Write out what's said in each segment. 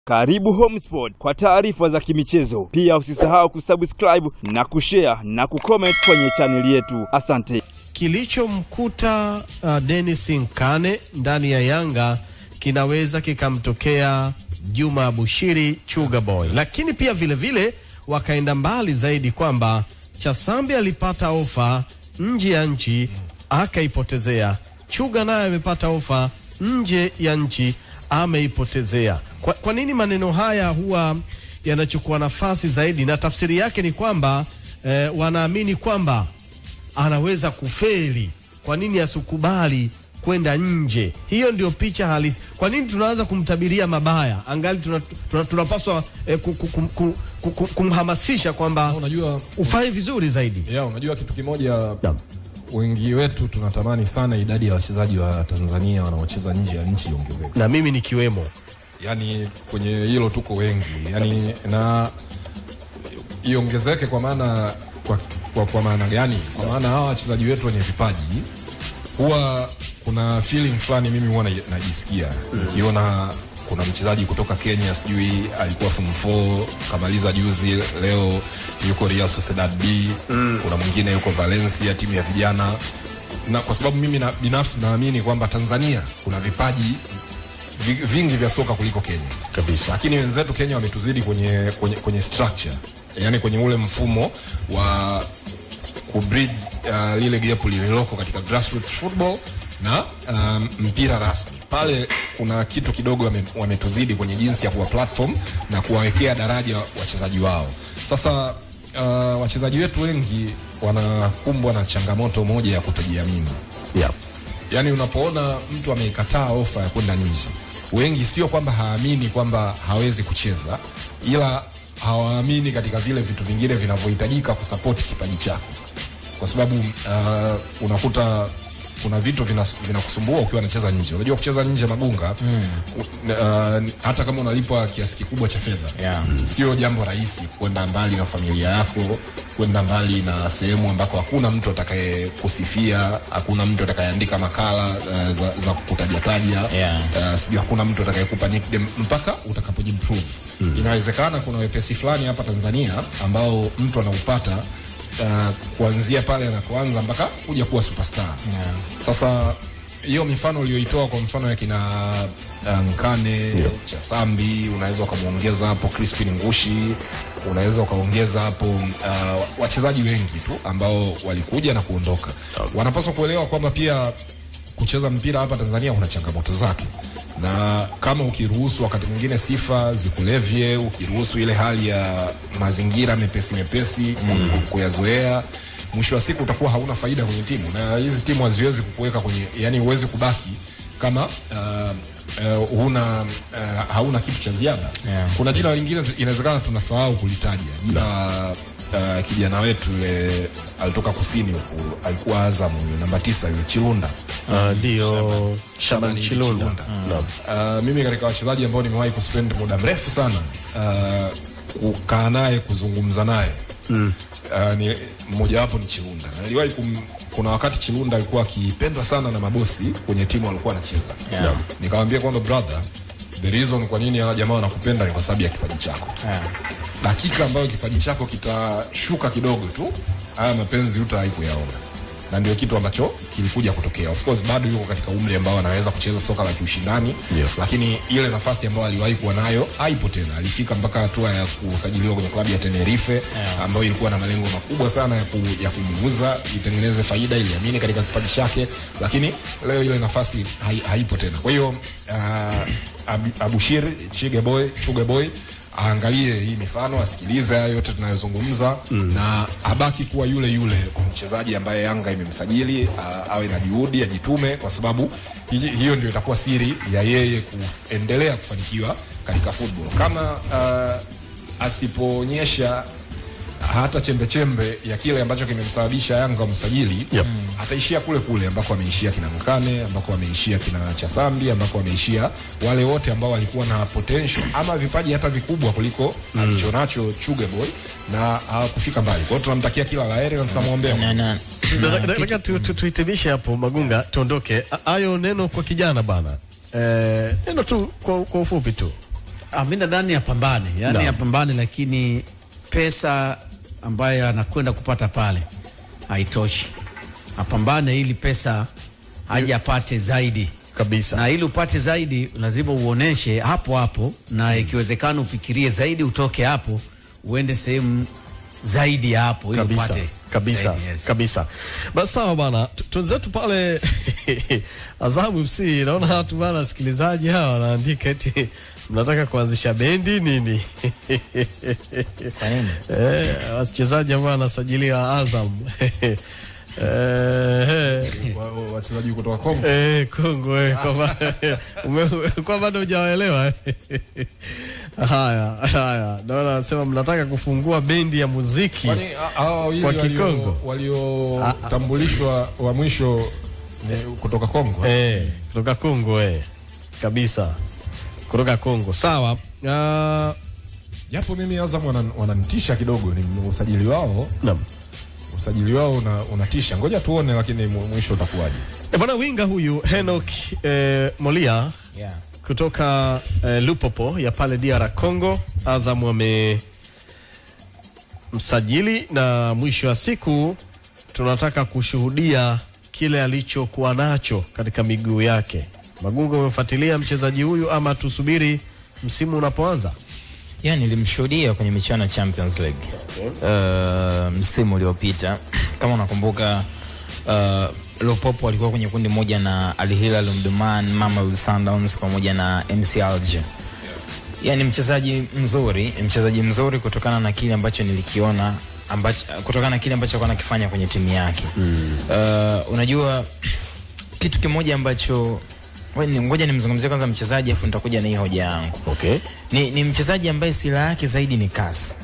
Karibu Homesport kwa taarifa za kimichezo. Pia usisahau kusubscribe na kushare na kucomment kwenye channel yetu. Asante. Kilichomkuta Dennis Nkane ndani ya Yanga kinaweza kikamtokea Juma Abushiri Chuga Boy. Lakini pia vile wakaenda mbali zaidi kwamba Chasambi alipata ofa nje ya nchi akaipotezea. Chuga naye amepata ofa nje ya nchi ameipotezea. Kwa nini maneno haya huwa yanachukua nafasi zaidi? Na tafsiri yake ni kwamba wanaamini kwamba anaweza kufeli. Kwa nini asikubali kwenda nje? Hiyo ndio picha halisi. Kwa nini tunaanza kumtabiria mabaya angali tunapaswa kumhamasisha kwamba unajua ufanye vizuri zaidi? Unajua kitu kimoja, wengi wetu tunatamani sana idadi ya wachezaji wa Tanzania wanaocheza nje ya nchi iongezeke. Na mimi nikiwemo. Yani kwenye hilo tuko wengi. Yani na iongezeke kwa maana kwa maana gani? Kwa maana hawa wachezaji wetu wenye vipaji huwa kuna feeling fulani mimi huwa najisikia nikiona kuna mchezaji kutoka Kenya, sijui alikuwa form 4 kamaliza juzi, leo yuko Real Sociedad B, kuna mwingine yuko Valencia timu ya vijana. Na kwa sababu mimi binafsi naamini kwamba Tanzania kuna vipaji vingi vya soka kuliko Kenya kabisa, lakini wenzetu Kenya wametuzidi kwenye structure, yani kwenye ule mfumo wa kubridge lile gap lililoko katika grassroots football na mpira rasmi. Pale kuna kitu kidogo wametuzidi kwenye jinsi ya kuwa platform na kuwawekea daraja wachezaji wao. Sasa wachezaji wetu wengi wanakumbwa na changamoto moja ya kutojiamini. Yani unapoona mtu ameikataa ofa ya kwenda nje, wengi sio kwamba haamini kwamba hawezi kucheza, ila hawaamini katika vile vitu vingine vinavyohitajika kusupport kipaji chako. Kwa sababu unakuta kuna vitu vinakusumbua ukiwa unacheza nje. Unajua kucheza nje Magunga, hata kama unalipwa kiasi kikubwa cha fedha, sio jambo rahisi kwenda mbali na familia yako, kwenda mbali na sehemu ambako hakuna mtu atakayekusifia, hakuna mtu atakayeandika makala za kukutajataja, sijui hakuna mtu atakayekupa nickname mpaka utakapojiprove. Inawezekana kuna wepesi fulani hapa Tanzania ambao mtu anaupata kuanzia pale anapoanza mpaka kuja kuwa superstar. Sasa hiyo mifano uliyoitoa, kwa mfano ya kina Nkane, Chasambi, unaweza ukamuongeza hapo Crispin Ngushi, unaweza ukaongeza hapo wachezaji wengi tu ambao walikuja na kuondoka. Wanapaswa kuelewa kwamba pia kucheza mpira hapa Tanzania kuna changamoto zake, na kama ukiruhusu wakati mwingine sifa zikulevye, ukiruhusu ile hali ya mazingira mepesi kuyazoea, mwisho wa siku utakuwa hauna faida kwenye timu, na hizi timu haziwezi kukuweka kwenye, yani huwezi kubaki kama hauna kitu cha ziada. Kuna jina lingine inawezekana tunasahau kulitaja, jina kijana wetu yule alitoka kusini huko, alikuwa Azam, namba 9 yule Chilunda. Ndio Shaban Chilunda. Mimi katika wachezaji ambao nimewahi kuspend muda mrefu sana kukaa naye, kuzungumza naye, ni mmoja wapo ni Chilunda. Na niliwahi kuna wakati Chilunda alikuwa akipendwa sana na mabosi kwenye timu alikuwa anacheza. Nikamwambia kwamba brother, the reason kwa nini hawa jamaa wanakupenda ni kwa sababu ya kipaji chako. Dakika ambayo kipaji chako kitashuka kidogo tu, haya mapenzi hutawahi kuyaona. Na ndio kitu ambacho kilikuja kutokea. Of course bado yuko katika umri ambao anaweza kucheza soka la kiushindani, lakini ile nafasi ambayo aliwahi kuwa nayo haipo tena. Alifika mpaka hatua ya kusajiliwa kwenye klabu ya Tenerife, ambayo ilikuwa na malengo makubwa sana ya kumuuza, itengeneze faida, iliamini katika kipaji chake, lakini leo ile nafasi haipo tena. Kwa hiyo Abushiri Chuga Boy aangalie hii mifano, asikilize yote tunayozungumza, na abaki kuwa yule mchezaji ambaye Yanga imemsajili, awe na juhudi, ajitume, kwa sababu hiyo ndio itakuwa siri ya yeye kuendelea kufanikiwa katika football. Kama asipoonyesha hata chembe ya kile ambacho kimemsababisha Yanga msajili, ataishia kule ambako ameishia kina Nkane, ambako ameishia kina Chasambi, ambako ameishia wale wote ambao walikuwa na potential ama vipaji hata vikubwa kuliko alichonacho Chuga Boy, na hawakufika mbali. Kwa hiyo tunamtakia kila laheri na tunamwombea. Nataka tuhitimishe hapo Magunga, tuondoke. Hayo neno kwa kijana bana. Neno tu kwa ufupi tu. Mimi nadhani apambane, yani apambane, lakini pesa ambayo anakwenda kupata pale haitoshi. Apambane ili pesa aje apate zaidi kabisa, na ili upate zaidi lazima uoneshe hapo hapo, na ikiwezekana ufikirie zaidi, utoke hapo uende sehemu zaidi ya hapo ili upate kabisa zaidi, yes. Kabisa. Basi sawa bana, tunzetu pale Azam FC, naona watu bana, sikilizaji hawa wanaandika eti mnataka kuanzisha bendi nini? Kwa nini? Wachezaji ambao wanasajiliwa Azam wachezaji kutoka Kongo. Kongo kwa bado hujawaelewa. Haya, naona anasema mnataka kufungua bendi ya muziki kwa Kikongo. Waliotambulishwa wa mwisho kutoka Kongo. Kutoka Kongo kabisa. Kutoka Kongo. Sawa. Japo mimi Azam wananitisha kidogo, ni usajili wao. Naam. Usajili wao unatisha. Ngoja tuone lakini mwisho utakuwaje. Bwana winga huyu Enoch Molia kutoka Lupopo ya pale DR Congo, Azam wamemsajili na mwisho wa siku tunataka kushuhudia kile alichokuwa nacho katika miguu yake. Magungo, umefuatilia mchezaji huyu ama tusubiri msimu unapoanza? Yani nilimshuhudia kwenye michuano ya Champions League msimu uliopita. Kama unakumbuka, Lupopo alikuwa kwenye kundi moja na Al Hilal Omdurman, Mamelodi Sundowns pamoja na MC Alger. Yani mchezaji mzuri kutokana na kile ambacho nilikiona, kutokana na kile ambacho alikuwa anakifanya kwenye timu yake. Unajua kitu kimoja ambacho ngoja nimzungumzie kwanza mchezaji afu nitakuja na hii hoja yangu. Okay. Ni mchezaji ambaye silaha yake zaidi ni kasi.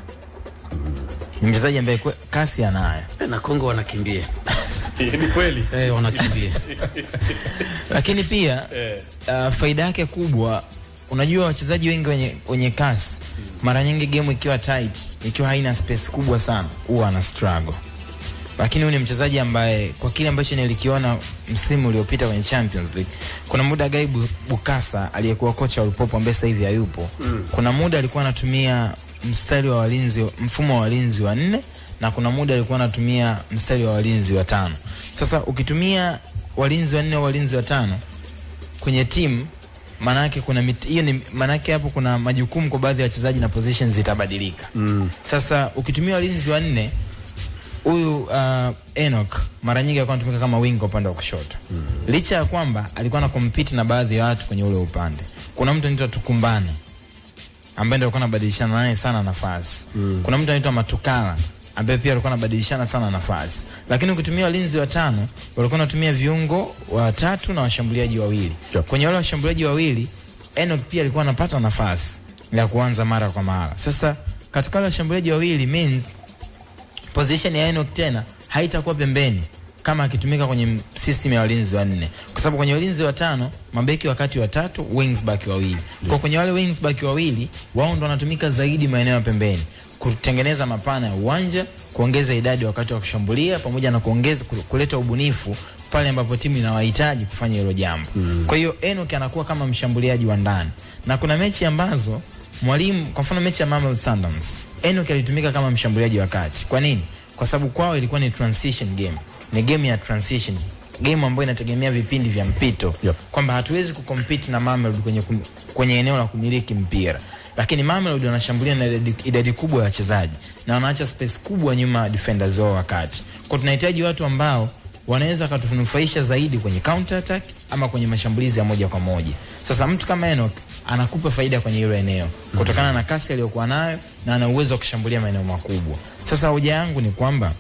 Ni mchezaji ambaye kasi anayo. Na Kongo wanakimbia. Ni kweli. Wanakimbia. Lakini pia faida yake kubwa, unajua wachezaji wengi wenye kasi mara nyingi game ikiwa tight, ikiwa haina space kubwa sana, huwa ana struggle. Lakini huyu ni mchezaji ambaye kwa kile ambacho nilikiona msimu uliopita kwenye Champions League, kuna muda Gaibu Bukasa aliyekuwa kocha wa Lupopo ambaye sasa hivi hayupo, kuna muda alikuwa anatumia mstari wa walinzi, mfumo wa walinzi wa 4, na kuna muda alikuwa anatumia mstari wa walinzi wa 5. Sasa ukitumia walinzi wa 4 au walinzi wa 5 kwenye timu, maana yake kuna hiyo ni maana yake hapo kuna majukumu kwa baadhi ya wachezaji na positions zitabadilika. Sasa ukitumia walinzi wa 4, huyu Enoch mara nyingi alikuwa anatumika kama wing upande wa kushoto. Licha ya kwamba alikuwa na compete na baadhi ya watu kwenye ule upande. Kuna mtu anaitwa Tukumbane ambaye ndio alikuwa anabadilishana naye sana nafasi. Kuna mtu anaitwa Matukala ambaye pia alikuwa anabadilishana sana nafasi. Lakini ukitumia walinzi wa 5, walikuwa wanatumia viungo wa 3 na washambuliaji wawili. Kwenye wale washambuliaji wawili, Enoch pia alikuwa anapata nafasi ya kuanza mara kwa mara. Sasa katika wale washambuliaji wawili means position ya Enoch tena haitakuwa pembeni kama akitumika kwenye system ya walinzi wa 4, kwa sababu kwenye walinzi wa 5 mabeki wakati wa 3, wings back wawili. Kwa kwenye wale wings back wawili, wao ndo wanatumika zaidi maeneo ya pembeni kutengeneza mapana ya uwanja, kuongeza idadi wakati wa kushambulia, pamoja na kuongeza kuleta ubunifu pale ambapo timu inawahitaji kufanya hilo jambo. Kwa hiyo Enoch anakuwa kama mshambuliaji wa ndani. Na kuna mechi ambazo mwalimu, kwa mfano mechi ya Mamelodi Sundowns, Enoch alitumika kama mshambuliaji wa kati. Kwa nini? Kwa sababu kwao ilikuwa ni transition game. Ni game ya transition. Game ambayo inategemea vipindi vya mpito. Kwamba hatuwezi kucompete na Mamelodi kwenye eneo la kumiliki mpira. Lakini Mamelodi wanashambulia na idadi kubwa ya wachezaji na wanaacha space kubwa nyuma defenders wao wakati. Kwa tunahitaji watu ambao wanaweza kutunufaisha zaidi kwenye counter attack ama kwenye mashambulizi ya moja kwa moja. Sasa mtu kama Enoch anakupa faida kwenye hilo eneo kutokana na kasi aliyokuwa nayo na ana uwezo wa kushambulia maeneo makubwa. Sasa hoja yangu ni kwamba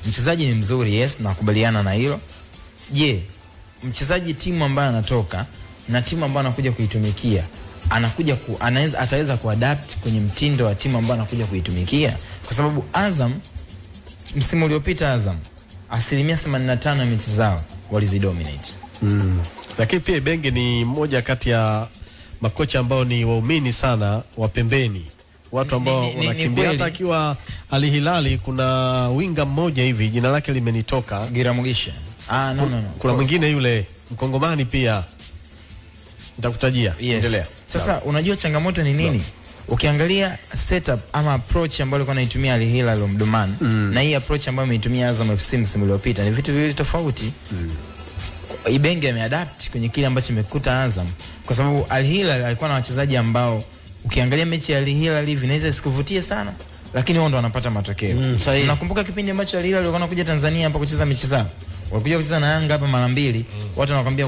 mchezaji ni mzuri, yes, nakubaliana na hilo. Je, mchezaji timu ambayo anatoka na timu ambayo anakuja kuitumikia ataweza kuadapt kwenye mtindo wa timu ambayo anakuja kuitumikia? Kwa sababu Azam msimu uliopita, Azam 85% ya mechi zao walizidominate. Lakini pia Benge ni mmoja kati ya makocha ambao ni waumini sana wa pembeni, watu ambao wanakimbia. Hata akiwa Al Hilal kuna winga mmoja hivi jina lake limenitoka, Gira Mugisha. No. Kuna mwingine yule Mkongomani pia Nitakutajia. Yes. Endelea. Sasa unajua changamoto ni nini? Ukiangalia setup ama approach ambayo alikuwa anaitumia Al Hilal Omdurman na hii approach ambayo ameitumia Azam FC msimu uliopita ni vitu viwili tofauti. Ibenge ameadapt kwenye kile ambacho imekuta Azam, kwa sababu Al Hilal alikuwa na wachezaji ambao ukiangalia mechi ya Al Hilal hivi inaweza isikuvutie sana, lakini wao ndo wanapata matokeo. Nakumbuka kipindi ambacho Al Hilal walikuwa wanakuja Tanzania hapa kucheza mechi zao, walikuja kucheza na Yanga hapa mara mbili, watu wanakuambia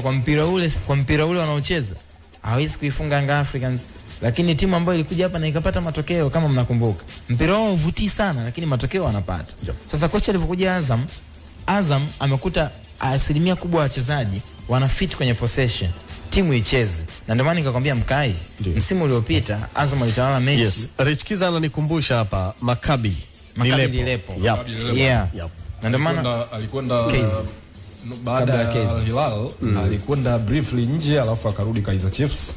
kwa mpira ule wanaocheza hawezi kuifunga Yanga Africans, lakini timu ambayo ilikuja hapa na ikapata matokeo kama mnakumbuka, mpira wao uvutii sana lakini matokeo wanapata. Sasa kocha alipokuja Azam amekuta asilimia kubwa ya wachezaji wana fit kwenye possession, timu icheze, na ndio maana nikakwambia Mkai, msimu uliopita Azam alitawala mechi. Yes. Rich Kiza ananikumbusha hapa Maccabi Lilepo. Yeah. Na ndio maana alikwenda baada ya Al Hilal alikwenda briefly nje, alafu akarudi Kaizer Chiefs.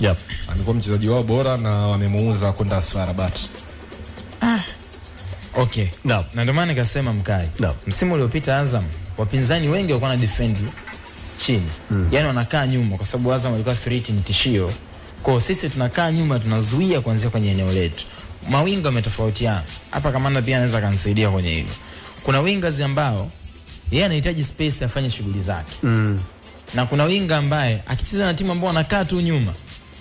Amekuwa mchezaji wao bora na wamemuuza kwenda FAR Rabat. Okay. No. Na ndio maana nikasema Mkai, msimu uliopita Azam wapinzani wengi walikuwa na defend chini. Yaani wanakaa nyuma kwa sababu Azam walikuwa threat, ni tishio. Kwa sisi tunakaa nyuma, tunazuia kuanzia kwenye eneo letu. Mawinga wametofautiana. Hapa Kamanda pia anaweza kanisaidia kwenye hilo. Kuna wingers ambao yeye anahitaji space afanye shughuli zake. Na kuna winga ambaye akicheza na timu ambao anakaa tu nyuma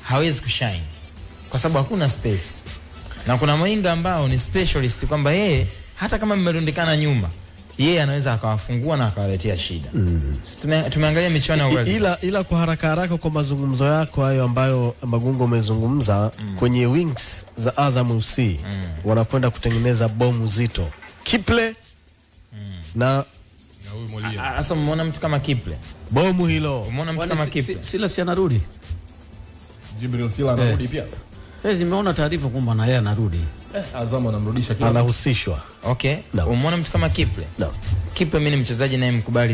hawezi kushine kwa sababu hakuna space. Na kuna winga ambao ni specialist kwamba yeye hata kama mmerundikana nyuma yeye anaweza akawafungua na akawaletea shida. Tumeangalia michuano ya World. Ila kwa haraka kwa mazungumzo yako hayo ambayo Magungo umezungumza kwenye wings za Azam FC wanakwenda kutengeneza bomu zito. Kiple na huyu Molia. Sasa umeona mtu kama Kiple. Bomu hilo. Umeona mtu kama Kiple. Sila si anarudi. Jibril Sila anarudi pia. Zimeona taarifa kwamba na yeye anarudi. Azam anamrudisha kila anahusishwa. Okay. Umeona mtu kama Kiple? No. Kiple mimi ni mchezaji naye mkubali